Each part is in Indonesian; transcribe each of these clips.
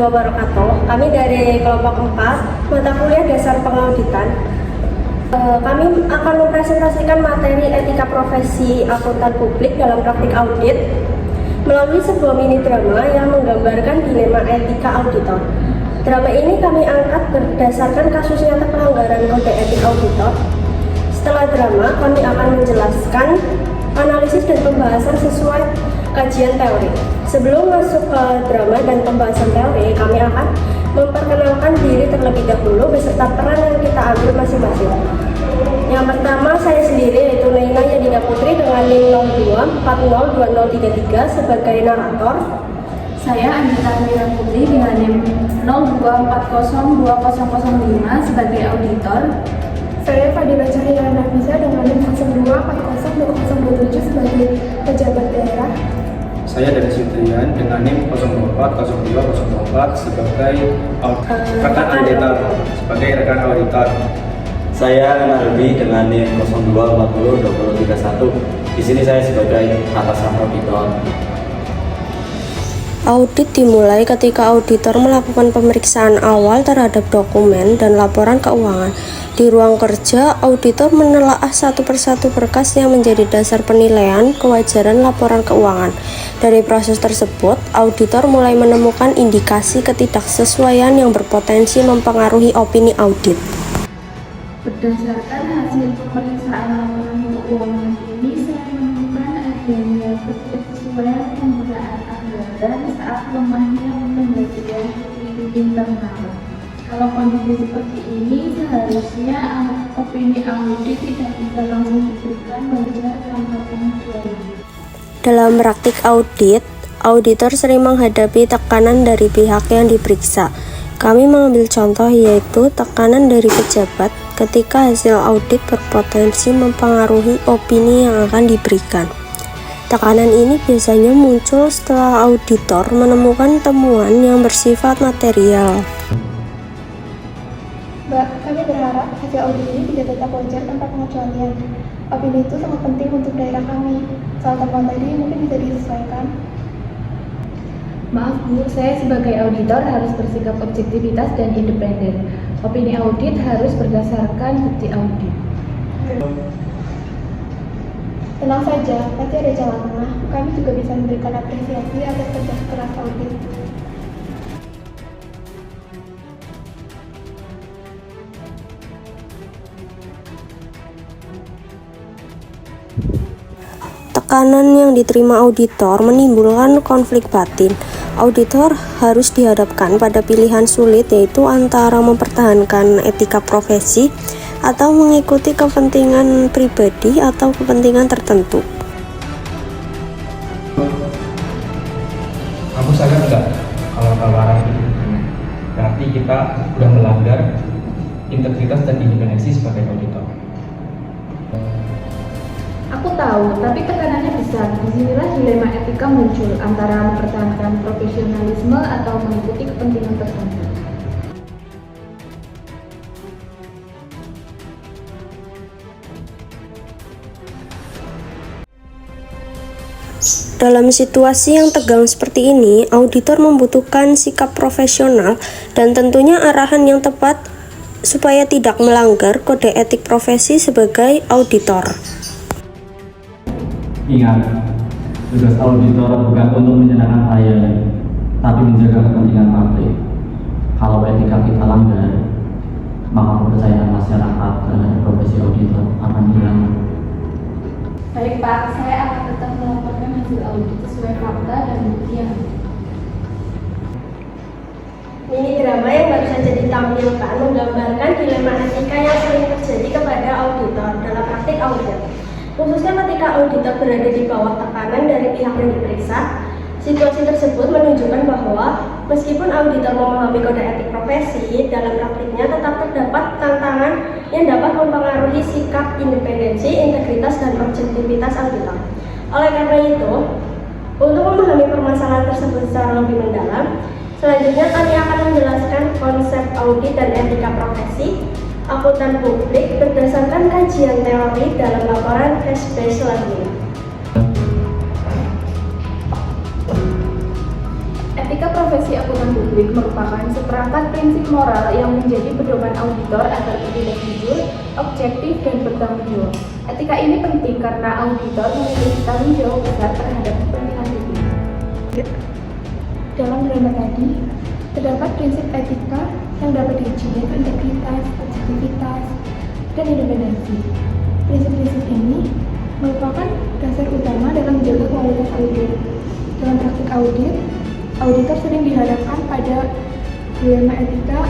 wabarakatuh. Kami dari kelompok 4 mata kuliah dasar pengauditan. Kami akan mempresentasikan materi etika profesi akuntan publik dalam praktik audit melalui sebuah mini drama yang menggambarkan dilema etika auditor. Drama ini kami angkat berdasarkan kasus nyata pelanggaran kode etik auditor. Setelah drama, kami akan menjelaskan analisis dan pembahasan sesuai kajian teori. Sebelum masuk ke drama dan pembahasan teori, kami akan memperkenalkan diri terlebih dahulu beserta peran yang kita ambil masing-masing. Yang pertama, saya sendiri yaitu Naina Yadina Putri dengan NIM 02402033 sebagai narator. Saya Anita Mira Putri dengan NIM 02402005 sebagai auditor. Saya Fadila Cahya Nafisa dengan NIM 02402027 sebagai pejabat daerah. Saya dari Sutrian dengan NIM 040204 sebagai rekan auditor. Saya Narbi dengan NIM 02402031. Di sini saya sebagai atasan auditor. Audit dimulai ketika auditor melakukan pemeriksaan awal terhadap dokumen dan laporan keuangan. Di ruang kerja, auditor menelaah satu persatu berkas yang menjadi dasar penilaian kewajaran laporan keuangan. Dari proses tersebut, auditor mulai menemukan indikasi ketidaksesuaian yang berpotensi mempengaruhi opini audit. Berdasarkan hasil pemeriksaan laporan keuangan ini, saya menemukan adanya ketidaksesuaian penggunaan anggaran saat lemahnya pembagian likuiditas internal. Kalau kondisi seperti ini, seharusnya opini audit tidak bisa langsung diberikan wajar tanpa pengecualian. Dalam praktik audit, auditor sering menghadapi tekanan dari pihak yang diperiksa. Kami mengambil contoh yaitu tekanan dari pejabat ketika hasil audit berpotensi mempengaruhi opini yang akan diberikan. Tekanan ini biasanya muncul setelah auditor menemukan temuan yang bersifat material. Mbak, kami berharap hasil audit ini tidak tetap wajar tanpa pengecualian. Opini itu sangat penting untuk daerah kami. Soal temuan tadi mungkin bisa disesuaikan. Maaf Bu, saya sebagai auditor harus bersikap objektivitas dan independen. Opini audit harus berdasarkan bukti audit. Tenang saja, pasti ada jalan tengah. Kami juga bisa memberikan apresiasi atas kerja keras audit. Tekanan yang diterima auditor menimbulkan konflik batin. Auditor harus dihadapkan pada pilihan sulit yaitu antara mempertahankan etika profesi atau mengikuti kepentingan pribadi atau kepentingan tertentu. Kamu sadar nggak kalau tawaran itu berarti kita sudah melanggar integritas dan independensi sebagai auditor? Aku tahu, tapi tekanannya besar. Disinilah dilema etika muncul antara mempertahankan profesionalisme atau mengikuti kepentingan tertentu. Dalam situasi yang tegang seperti ini, auditor membutuhkan sikap profesional dan tentunya arahan yang tepat supaya tidak melanggar kode etik profesi sebagai auditor. Ingat, tugas auditor bukan untuk menyenangkan klien, tapi menjaga kepentingan publik. Kalau etika kita langgar, maka kepercayaan masyarakat terhadap profesi auditor akan hilang. Baik Pak, saya akan tetap melaporkan hasil audit sesuai fakta dan bukti yang ada. Mini drama yang baru saja ditampilkan menggambarkan dilema etika yang sering terjadi kepada auditor dalam praktik audit. Khususnya ketika auditor berada di bawah tekanan dari pihak yang diperiksa, situasi tersebut menunjukkan bahwa meskipun auditor memahami kode etik profesi, dalam praktiknya tetap terdapat tantangan yang dapat mempengaruhi sikap independensi, integritas, dan objektivitas auditor. Oleh karena itu, untuk memahami permasalahan tersebut secara lebih mendalam, selanjutnya kami akan menjelaskan konsep audit dan etika profesi akuntan publik berdasarkan kajian teori dalam laporan cash base selanjutnya. Etika profesi akuntan publik merupakan seperangkat prinsip moral yang menjadi pedoman auditor agar bertindak jujur, objektif, dan bertanggung jawab. Etika ini penting karena auditor memiliki tanggung jawab besar terhadap kepentingan publik. Dalam dilema tadi, terdapat prinsip etika yang dapat diuji yaitu integritas, objektivitas, dan independensi. Prinsip-prinsip ini merupakan dasar utama dalam menjaga kualitas audit. Dalam praktik audit, auditor sering dihadapkan pada dilema etika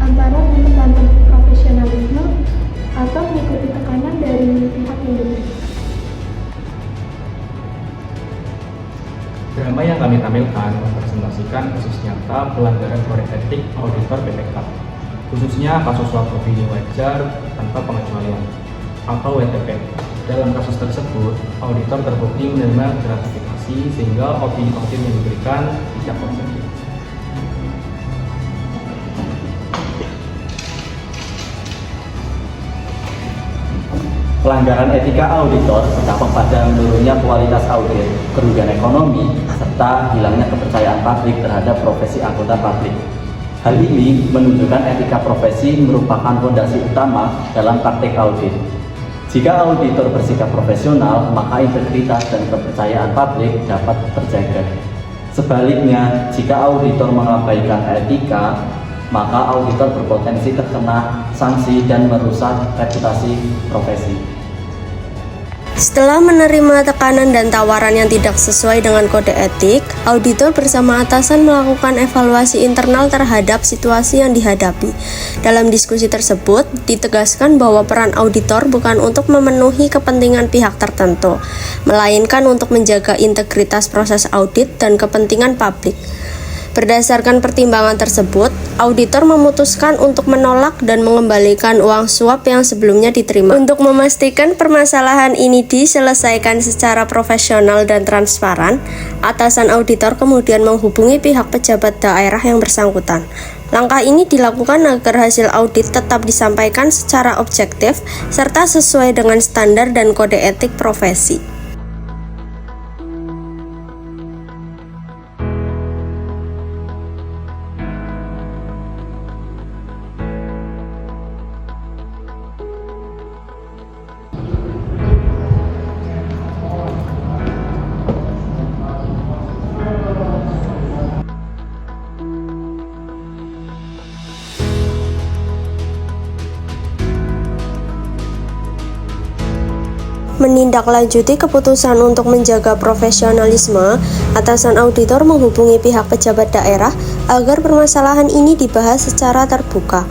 antara mempertahankan profesionalisme atau mengikuti tekanan dari pihak yang berbeda. Drama yang kami tampilkan mempresentasikan kasus nyata pelanggaran kode etik auditor BPK, khususnya kasus suap opini wajar tanpa pengecualian atau WTP. Dalam kasus tersebut, auditor terbukti menerima gratifikasi sehingga opini audit yang diberikan tidak objektif. Pelanggaran etika auditor berdampak pada menurunnya kualitas audit, kerugian ekonomi, serta hilangnya kepercayaan publik terhadap profesi akuntan publik. Hal ini menunjukkan etika profesi merupakan fondasi utama dalam praktik audit. Jika auditor bersikap profesional, maka integritas dan kepercayaan publik dapat terjaga. Sebaliknya, jika auditor mengabaikan etika, maka auditor berpotensi terkena sanksi dan merusak reputasi profesi. Setelah menerima tekanan dan tawaran yang tidak sesuai dengan kode etik, auditor bersama atasan melakukan evaluasi internal terhadap situasi yang dihadapi. Dalam diskusi tersebut, ditegaskan bahwa peran auditor bukan untuk memenuhi kepentingan pihak tertentu, melainkan untuk menjaga integritas proses audit dan kepentingan publik. Berdasarkan pertimbangan tersebut, auditor memutuskan untuk menolak dan mengembalikan uang suap yang sebelumnya diterima. Untuk memastikan permasalahan ini diselesaikan secara profesional dan transparan, atasan auditor kemudian menghubungi pihak pejabat daerah yang bersangkutan. Langkah ini dilakukan agar hasil audit tetap disampaikan secara objektif serta sesuai dengan standar dan kode etik profesi. Menindaklanjuti keputusan untuk menjaga profesionalisme, atasan auditor menghubungi pihak pejabat daerah agar permasalahan ini dibahas secara terbuka.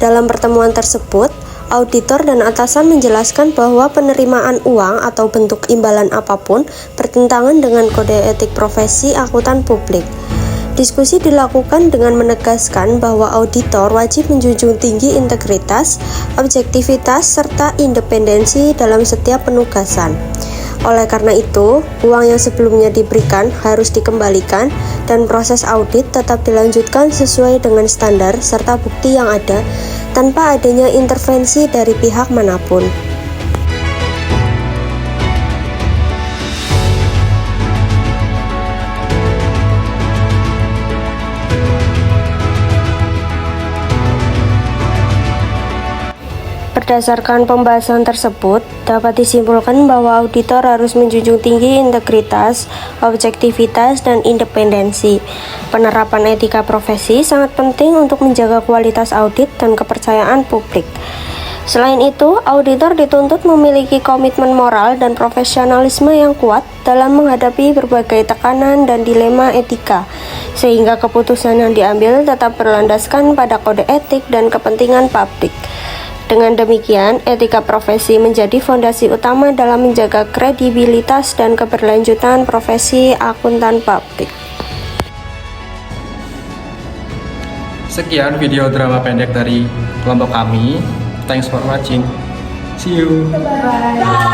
Dalam pertemuan tersebut, auditor dan atasan menjelaskan bahwa penerimaan uang atau bentuk imbalan apapun bertentangan dengan kode etik profesi akuntan publik. Diskusi dilakukan dengan menegaskan bahwa auditor wajib menjunjung tinggi integritas, objektivitas, serta independensi dalam setiap penugasan. Oleh karena itu, uang yang sebelumnya diberikan harus dikembalikan dan proses audit tetap dilanjutkan sesuai dengan standar serta bukti yang ada tanpa adanya intervensi dari pihak manapun. Berdasarkan pembahasan tersebut, dapat disimpulkan bahwa auditor harus menjunjung tinggi integritas, objektivitas, dan independensi. Penerapan etika profesi sangat penting untuk menjaga kualitas audit dan kepercayaan publik. Selain itu, auditor dituntut memiliki komitmen moral dan profesionalisme yang kuat dalam menghadapi berbagai tekanan dan dilema etika, sehingga keputusan yang diambil tetap berlandaskan pada kode etik dan kepentingan publik. Dengan demikian, etika profesi menjadi fondasi utama dalam menjaga kredibilitas dan keberlanjutan profesi akuntan publik. Sekian video drama pendek dari kelompok kami. Thanks for watching. See you. Bye.